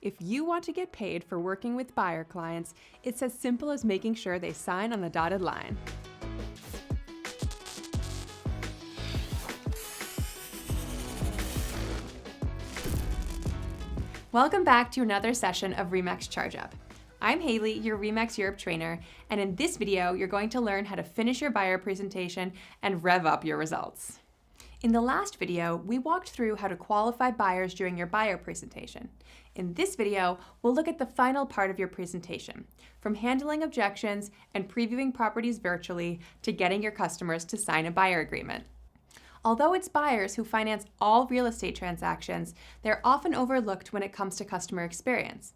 If you want to get paid for working with buyer clients, it's as simple as making sure they sign on the dotted line. Welcome back to another session of RE/MAX Charge Up. I'm Haley, your RE/MAX Europe trainer, and in this video, you're going to learn how to finish your buyer presentation and rev up your results. In the last video, we walked through how to qualify buyers during your buyer presentation. In this video, we'll look at the final part of your presentation, from handling objections and previewing properties virtually to getting your customers to sign a buyer agreement. Although it's buyers who finance all real estate transactions, they're often overlooked when it comes to customer experience.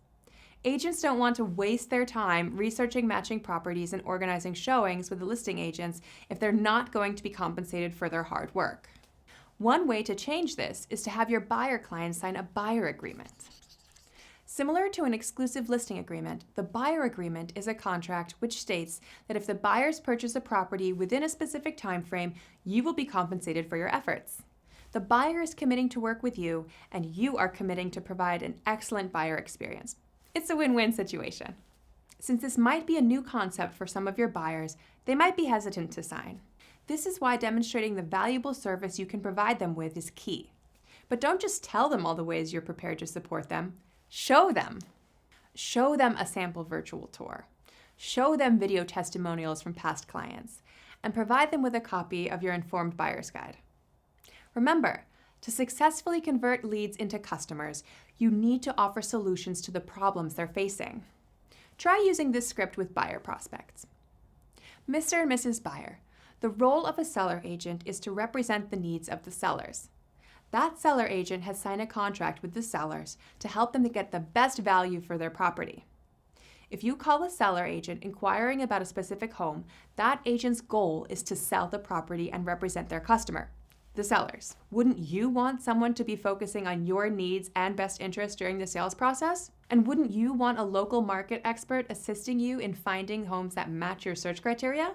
Agents don't want to waste their time researching matching properties and organizing showings with the listing agents if they're not going to be compensated for their hard work. One way to change this is to have your buyer client sign a buyer agreement. Similar to an exclusive listing agreement, the buyer agreement is a contract which states that if the buyers purchase a property within a specific time frame, you will be compensated for your efforts. The buyer is committing to work with you, and you are committing to provide an excellent buyer experience. It's a win-win situation. Since this might be a new concept for some of your buyers, they might be hesitant to sign. This is why demonstrating the valuable service you can provide them with is key. But don't just tell them all the ways you're prepared to support them. Show them. Show them a sample virtual tour. Show them video testimonials from past clients, and provide them with a copy of your informed buyer's guide. Remember, to successfully convert leads into customers, you need to offer solutions to the problems they're facing. Try using this script with buyer prospects. Mr. and Mrs. Buyer, the role of a seller agent is to represent the needs of the sellers. That seller agent has signed a contract with the sellers to help them to get the best value for their property. If you call a seller agent inquiring about a specific home, that agent's goal is to sell the property and represent their customer, the sellers. Wouldn't you want someone to be focusing on your needs and best interests during the sales process? And wouldn't you want a local market expert assisting you in finding homes that match your search criteria?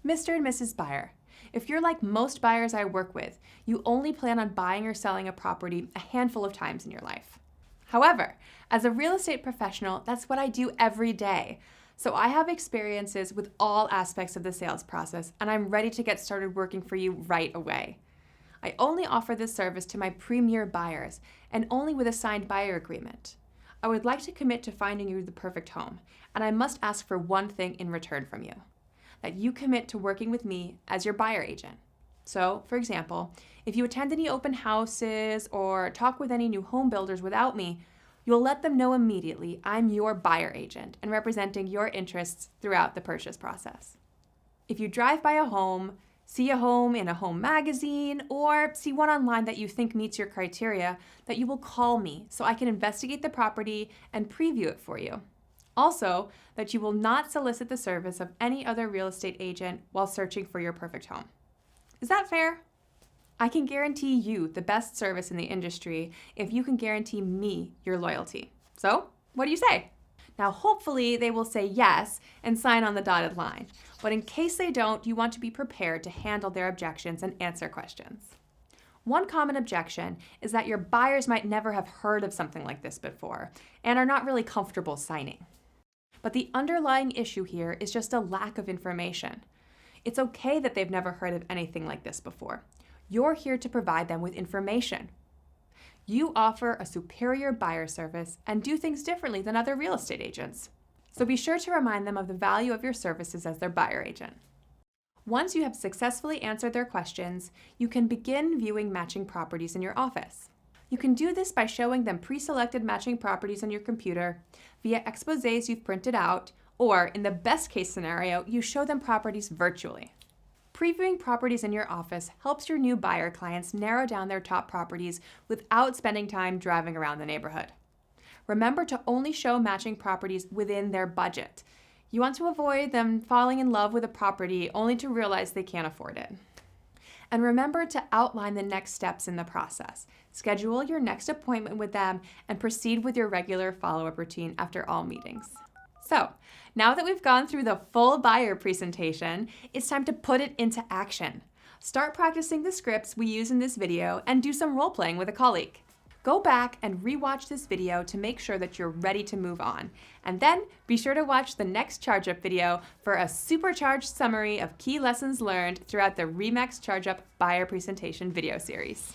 Mr. and Mrs. Buyer, if you're like most buyers I work with, you only plan on buying or selling a property a handful of times in your life. However, as a real estate professional, that's what I do every day. So I have experiences with all aspects of the sales process, and I'm ready to get started working for you right away. I only offer this service to my premier buyers, and only with a signed buyer agreement. I would like to commit to finding you the perfect home, and I must ask for one thing in return from you: that you commit to working with me as your buyer agent. So, for example, if you attend any open houses or talk with any new home builders without me, you'll let them know immediately I'm your buyer agent and representing your interests throughout the purchase process. If you drive by a home, see a home in a home magazine, or see one online that you think meets your criteria, that you will call me so I can investigate the property and preview it for you. Also, that you will not solicit the service of any other real estate agent while searching for your perfect home. Is that fair? I can guarantee you the best service in the industry if you can guarantee me your loyalty. So, what do you say? Now, hopefully they will say yes and sign on the dotted line. But in case they don't, you want to be prepared to handle their objections and answer questions. One common objection is that your buyers might never have heard of something like this before and are not really comfortable signing. But the underlying issue here is just a lack of information. It's okay that they've never heard of anything like this before. You're here to provide them with information. You offer a superior buyer service and do things differently than other real estate agents. So be sure to remind them of the value of your services as their buyer agent. Once you have successfully answered their questions, you can begin viewing matching properties in your office. You can do this by showing them pre-selected matching properties on your computer, via exposés you've printed out, or in the best case scenario, you show them properties virtually. Previewing properties in your office helps your new buyer clients narrow down their top properties without spending time driving around the neighborhood. Remember to only show matching properties within their budget. You want to avoid them falling in love with a property only to realize they can't afford it. And remember to outline the next steps in the process. Schedule your next appointment with them and proceed with your regular follow-up routine after all meetings. So, now that we've gone through the full buyer presentation, it's time to put it into action. Start practicing the scripts we use in this video and do some role-playing with a colleague. Go back and rewatch this video to make sure that you're ready to move on. And then be sure to watch the next Charge Up video for a supercharged summary of key lessons learned throughout the RE/MAX Charge Up buyer presentation video series.